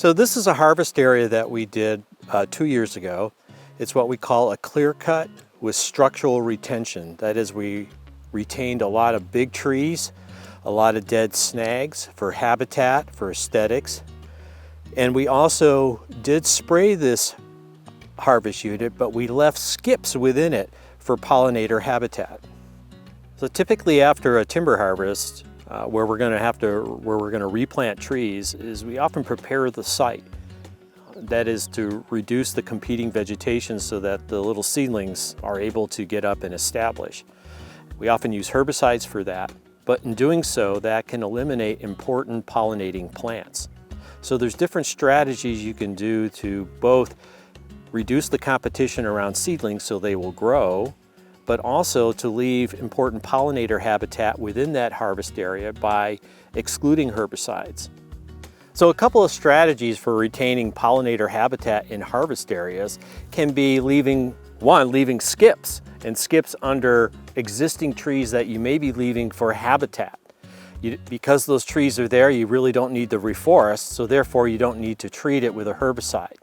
So this is a harvest area that we did 2 years ago. It's what we call a clear cut with structural retention. That is, we retained a lot of big trees, a lot of dead snags for habitat, for aesthetics. And we also did spray this harvest unit, but we left skips within it for pollinator habitat. So typically after a timber harvest, where we're going to replant trees, is we often prepare the site. That is to reduce the competing vegetation so that the little seedlings are able to get up and establish. We often use herbicides for that, but in doing so, that can eliminate important pollinating plants. So there's different strategies you can do to both reduce the competition around seedlings so they will grow, but also to leave important pollinator habitat within that harvest area by excluding herbicides. So a couple of strategies for retaining pollinator habitat in harvest areas can be leaving skips, and skips under existing trees that you may be leaving for habitat. Because those trees are there, you really don't need to reforest, so therefore you don't need to treat it with a herbicide.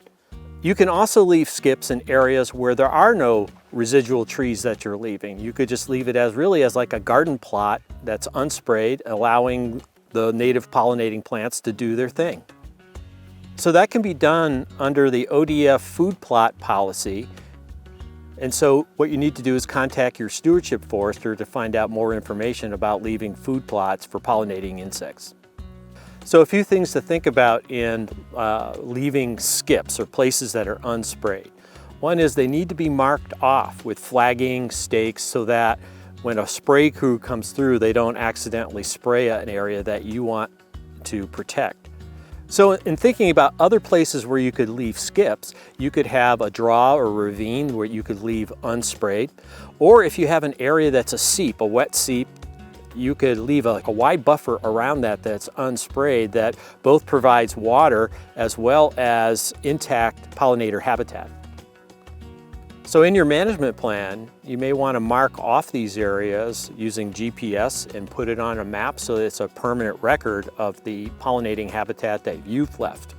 You can also leave skips in areas where there are no residual trees that you're leaving. You could just leave it as like a garden plot that's unsprayed, allowing the native pollinating plants to do their thing. So that can be done under the ODF food plot policy. And so what you need to do is contact your stewardship forester to find out more information about leaving food plots for pollinating insects. So a few things to think about in leaving skips or places that are unsprayed. One is they need to be marked off with flagging stakes so that when a spray crew comes through, they don't accidentally spray an area that you want to protect. So in thinking about other places where you could leave skips, you could have a draw or ravine where you could leave unsprayed. Or if you have an area that's a seep, a wet seep, you could leave a wide buffer around that that's unsprayed that both provides water as well as intact pollinator habitat. So in your management plan, you may want to mark off these areas using GPS and put it on a map so that it's a permanent record of the pollinating habitat that you've left.